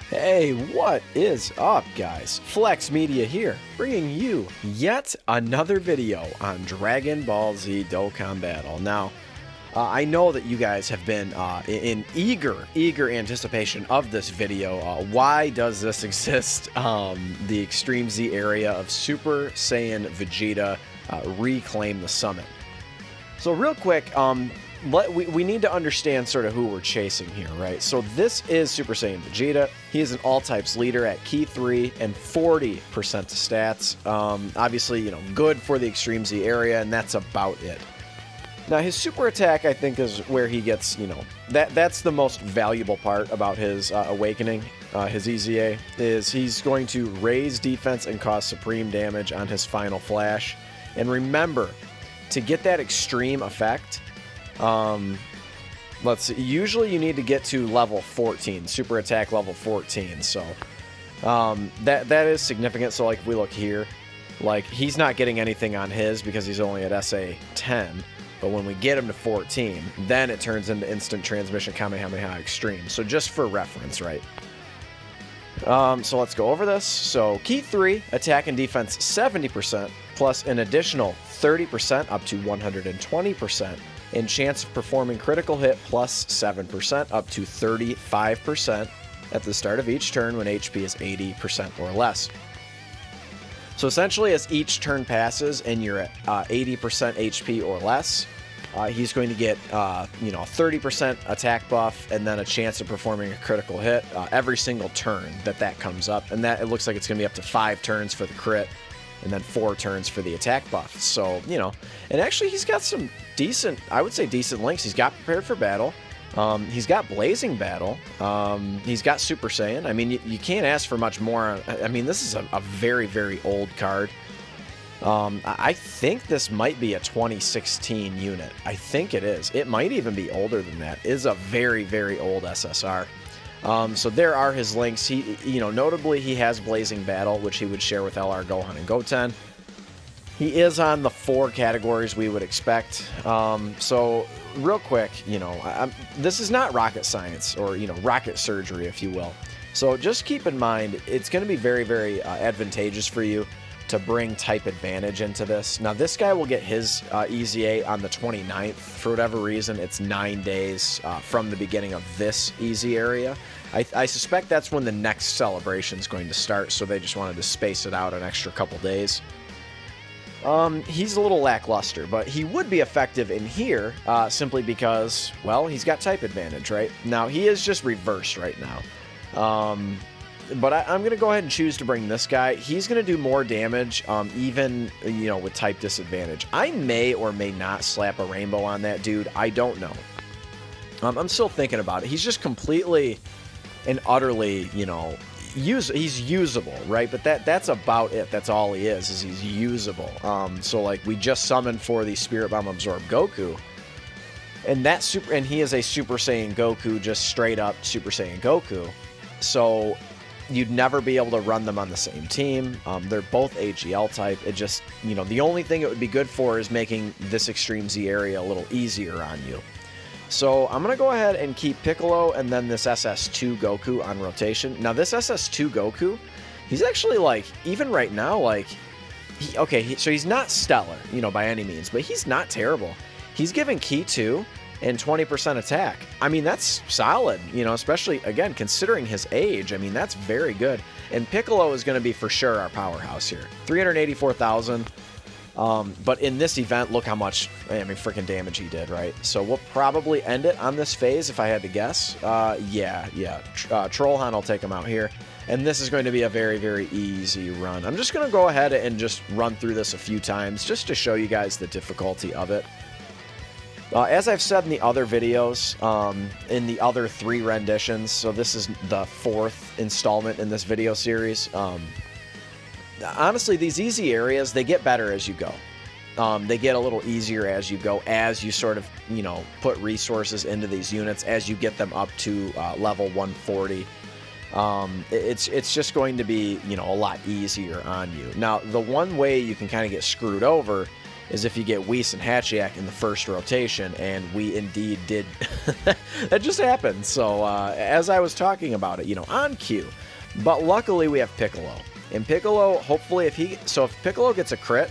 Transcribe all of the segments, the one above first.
Hey, what is up, guys? Flex Media here, bringing you yet another video on Dragon Ball Z Dokkan Battle. Now, I know that you guys have been in eager anticipation of this video. Why does this exist? The Extreme Z area of Super Saiyan Vegeta reclaim the summit. So real quick, we need to understand sort of who we're chasing here, right? So this is Super Saiyan Vegeta. He is an all-types leader at Key 3 and 40% stats. Obviously, you know, good for the Extreme Z area, and that's about it. Now, his super attack, I think, is where he gets, you know, that's the most valuable part about his awakening, his EZA, is he's going to raise defense and cause supreme damage on his final flash. And remember, to get that extreme effect, let's see, usually you need to get to level 14, super attack level 14, so that is significant. So like if we look here, like he's not getting anything on his because he's only at SA 10, but when we get him to 14, then it turns into instant transmission Kamehameha extreme. So just for reference, right? So let's go over this. So Key 3, attack and defense 70%, plus an additional 30% up to 120%. And chance of performing critical hit plus 7% up to 35% at the start of each turn when HP is 80% or less. So essentially, as each turn passes and you're at 80% HP or less, he's going to get you know, 30% attack buff and then a chance of performing a critical hit every single turn that comes up. And that it looks like it's going to be up to 5 turns for the crit, and then 4 turns for the attack buff. So, you know, and actually he's got some decent, I would say decent links. He's got Prepared for Battle. He's got Blazing Battle. He's got Super Saiyan. I mean, you can't ask for much more. I mean, this is a very, very old card. I think this might be a 2016 unit. I think it is. It might even be older than that. It is a very, very old SSR. So there are his links. He, you know, notably he has Blazing Battle, which he would share with LR Gohan and Goten. He is on the 4 categories we would expect. So real quick, you know, this is not rocket science or, you know, rocket surgery, if you will. So just keep in mind, it's going to be very, very advantageous for you to bring type advantage into this. Now, this guy will get his EZA on the 29th. For whatever reason, it's 9 days from the beginning of this EZ area. I suspect that's when the next celebration is going to start, so they just wanted to space it out an extra couple days. He's a little lackluster, but he would be effective in here simply because, well, he's got type advantage, right? Now, he is just reversed right now. But I'm going to go ahead and choose to bring this guy. He's going to do more damage, even, you know, with type disadvantage. I may or may not slap a rainbow on that dude. I don't know. I'm still thinking about it. He's just completely and utterly, you know, he's usable, right? But that's about it. That's all he is he's usable. So like we just summoned for the Spirit Bomb Absorb Goku, and he is a Super Saiyan Goku, just straight up Super Saiyan Goku. So you'd never be able to run them on the same team. They're both AGL type. It just, you know, the only thing it would be good for is making this Extreme Z area a little easier on you. So I'm going to go ahead and keep Piccolo and then this SS2 Goku on rotation. Now this SS2 Goku, he's actually like, even right now, like, so he's not stellar, you know, by any means, but he's not terrible. He's giving Key 2 and 20% attack. I mean, that's solid, you know, especially, again, considering his age. I mean, that's very good. And Piccolo is going to be for sure our powerhouse here. 384,000. But in this event, look how much, I mean, freaking damage he did, right? So we'll probably end it on this phase if I had to guess. Yeah. Trollhan will take him out here. And this is going to be a very, very easy run. I'm just going to go ahead and just run through this a few times just to show you guys the difficulty of it. As I've said in the other videos, in the other 3 renditions, so this is the 4th installment in this video series, honestly, these easy areas, they get better as you go. They get a little easier as you go, as you sort of, you know, put resources into these units, as you get them up to level 140. It's just going to be, you know, a lot easier on you. Now, the one way you can kind of get screwed over is if you get Whis and Hatchiyak in the first rotation, and we indeed did. That just happened. So as I was talking about it, you know, on cue. But luckily we have Piccolo. And Piccolo, hopefully, if Piccolo gets a crit,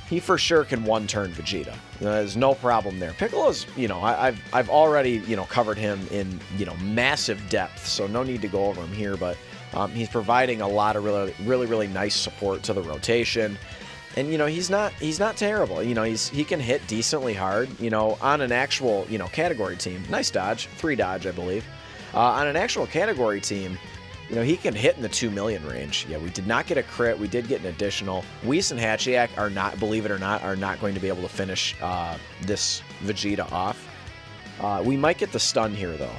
he for sure can one-turn Vegeta. There's no problem there. Piccolo's, you know, I've already, you know, covered him in, you know, massive depth, so no need to go over him here, but he's providing a lot of really nice support to the rotation. And, you know, he's not terrible. You know, he can hit decently hard, you know, on an actual, you know, category team. Nice dodge, 3 dodge, I believe. On an actual category team, you know, he can hit in the 2 million range. Yeah, we did not get a crit. We did get an additional. Whis and Hatchiyak are not, believe it or not, are not going to be able to finish this Vegeta off. We might get the stun here, though.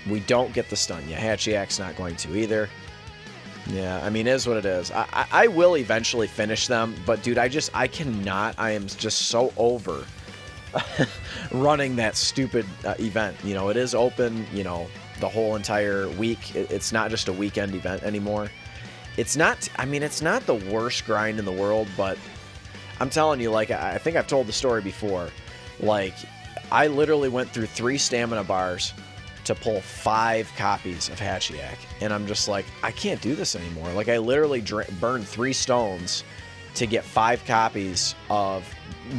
We don't get the stun. Yeah, Hatchiyak's not going to either. Yeah, I mean, it is what it is. I will eventually finish them, but, dude, I cannot. I am just so over running that stupid event. You know, it is open, you know, the whole entire week. It's not just a weekend event anymore. It's not, I mean, it's not the worst grind in the world, but I'm telling you, like, I think I've told the story before. Like, I literally went through 3 stamina bars to pull 5 copies of Hatchiyak, and I'm just like, I can't do this anymore. Like, I literally burned 3 stones to get 5 copies of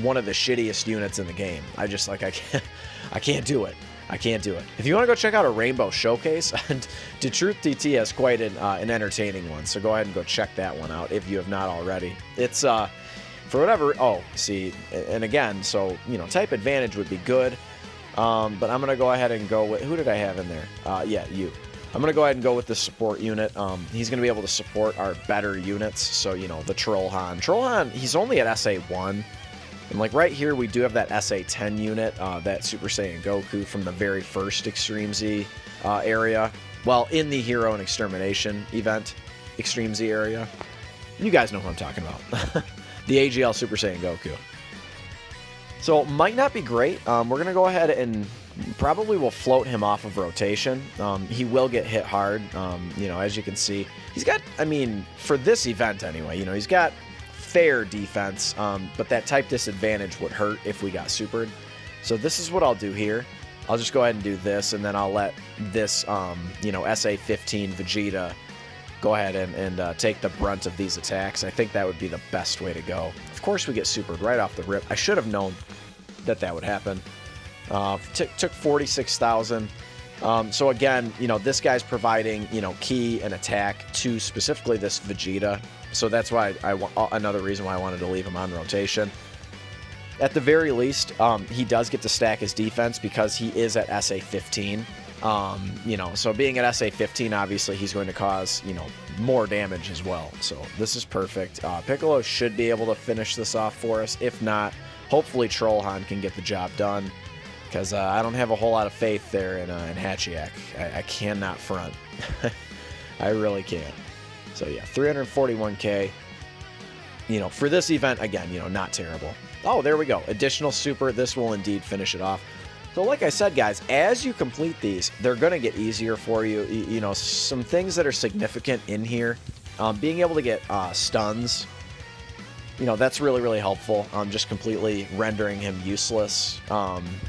one of the shittiest units in the game. I can't do it. I can't do it. If you want to go check out a Rainbow Showcase, and Truth TT has quite an entertaining one, so go ahead and go check that one out if you have not already. It's, for whatever, oh, see, and again, so, you know, type advantage would be good, but I'm going to go ahead and go with, who did I have in there? Yeah, you. I'm going to go ahead and go with the support unit. He's going to be able to support our better units, so, you know, the Trollhan. Trollhan, he's only at SA1. And, like, right here, we do have that SA10 unit, that Super Saiyan Goku from the very first Extreme Z area. Well, in the Hero and Extermination event, Extreme Z area. You guys know who I'm talking about. The AGL Super Saiyan Goku. So, might not be great. We're going to go ahead and probably will float him off of rotation. He will get hit hard. You know, as you can see, he's got, I mean, for this event anyway, you know, he's got fair defense, but that type disadvantage would hurt if we got supered. So this is what I'll do here. I'll just go ahead and do this, and then I'll let this, you know, SA15 Vegeta go ahead and take the brunt of these attacks. I think that would be the best way to go. Of course, we get supered right off the rip. I should have known that that would happen. Took 46,000. So again, you know, this guy's providing, you know, key and attack to specifically this Vegeta. So that's why another reason why I wanted to leave him on rotation. At the very least, he does get to stack his defense because he is at SA15. You know, so being at SA15, obviously he's going to cause, you know, more damage as well. So this is perfect. Piccolo should be able to finish this off for us. If not, hopefully Trollhan can get the job done, because I don't have a whole lot of faith there in Hatchiyak. I cannot front. I really can't. So yeah, 341k. You know, for this event, again, you know, not terrible. Oh, there we go. Additional super. This will indeed finish it off. So like I said, guys, as you complete these, they're going to get easier for you. You know, some things that are significant in here. Being able to get stuns, you know, that's really, really helpful. Just completely rendering him useless,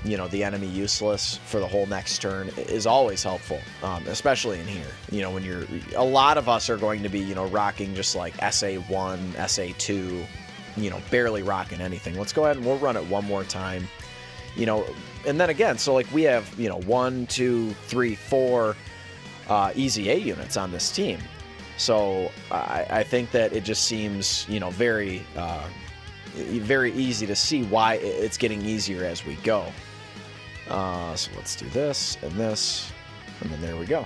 you know, the enemy useless for the whole next turn is always helpful, especially in here. You know, when a lot of us are going to be, you know, rocking just like SA1, SA2, you know, barely rocking anything. Let's go ahead and we'll run it one more time. You know, and then again, so like we have, you know, 1, 2, 3, 4 easy A units on this team. So I think that it just seems, you know, very easy to see why it's getting easier as we go. So let's do this, and then there we go.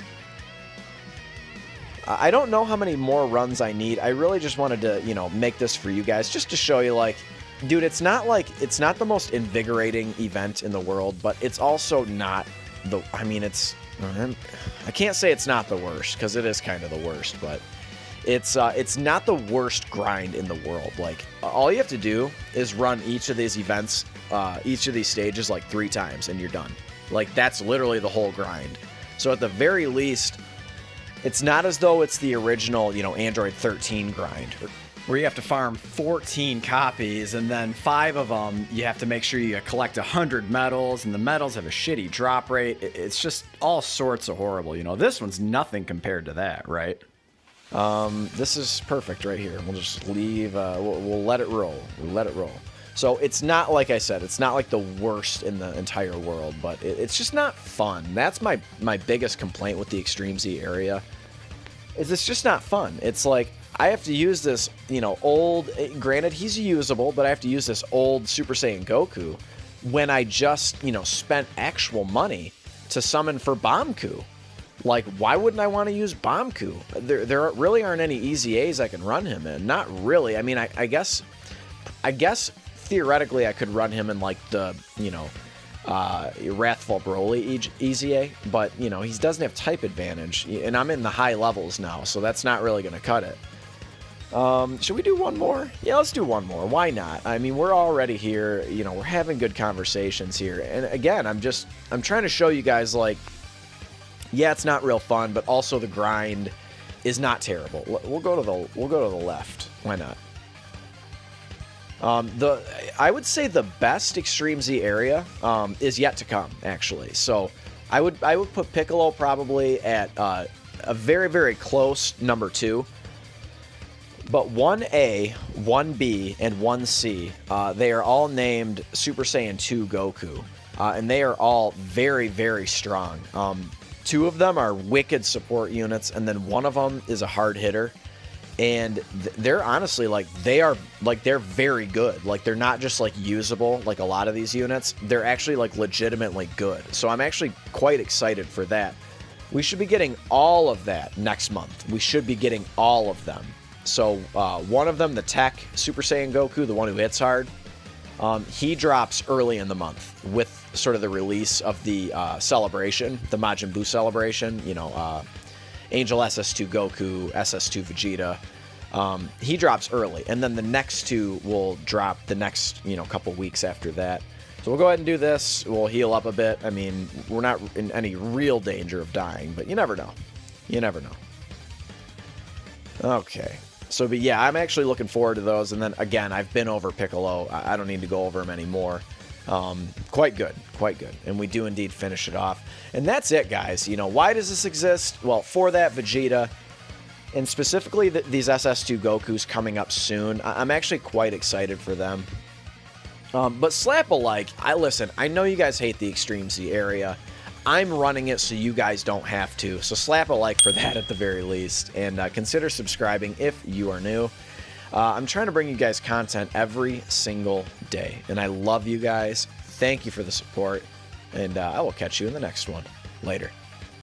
I don't know how many more runs I need. I really just wanted to, you know, make this for you guys just to show you, like, dude, it's not the most invigorating event in the world, but it's also not I mean, I can't say it's not the worst, because it is kind of the worst, but it's not the worst grind in the world. Like, all you have to do is run each of these events, each of these stages like 3 times, and you're done. Like, that's literally the whole grind. So at the very least, it's not as though it's the original, you know, Android 13 grind, where you have to farm 14 copies, and then 5 of them you have to make sure you collect 100 medals, and the medals have a shitty drop rate. It's just all sorts of horrible. You know, this one's nothing compared to that, right? This is perfect right here. We'll just leave, we'll let it roll. We'll let it roll. So it's not, like I said, it's not like the worst in the entire world, but it's just not fun. That's my biggest complaint with the Extreme Z area, is it's just not fun. It's like, I have to use this, you know, old, granted he's usable, but I have to use this old Super Saiyan Goku when I just, you know, spent actual money to summon for Bomku. Like, why wouldn't I want to use Bomku? There really aren't any easy A's I can run him in. Not really. I mean, I guess theoretically I could run him in, like, the, you know, Wrathful Broly easy A, but, you know, he doesn't have type advantage, and I'm in the high levels now, so that's not really going to cut it. Should we do one more? Yeah, let's do one more. Why not? I mean, we're already here, you know, we're having good conversations here, and again, I'm trying to show you guys, like, yeah, it's not real fun, but also the grind is not terrible. We'll go to the left. Why not? I would say the best Extreme Z area is yet to come, actually. So I would put Piccolo probably at a very, very close number 2. But 1A, 1B, and 1C, they are all named Super Saiyan 2 Goku, and they are all very, very strong. 2 of them are wicked support units, and then 1 of them is a hard hitter. And they're honestly, like, they're very good. Like, they're not just, like, usable, like a lot of these units. They're actually, like, legitimately good. So I'm actually quite excited for that. We should be getting all of that next month. We should be getting all of them. So one of them, the TEQ Super Saiyan Goku, the one who hits hard, he drops early in the month with sort of the release of the celebration, the Majin Buu celebration, you know, Angel SS2 Goku, SS2 Vegeta. He drops early, and then the next 2 will drop the next, you know, couple weeks after that. So we'll go ahead and do this. We'll heal up a bit. I mean, we're not in any real danger of dying, but you never know. You never know. Okay. So, but yeah, I'm actually looking forward to those. And then, again, I've been over Piccolo. I don't need to go over him anymore. Quite good. Quite good. And we do indeed finish it off. And that's it, guys. You know, why does this exist? Well, for that Vegeta, and specifically these SS2 Gokus coming up soon, I'm actually quite excited for them. But slap a like. Listen, I know you guys hate the Extreme Z area. I'm running it so you guys don't have to. So slap a like for that at the very least. And consider subscribing if you are new. I'm trying to bring you guys content every single day. And I love you guys. Thank you for the support. And I will catch you in the next one. Later.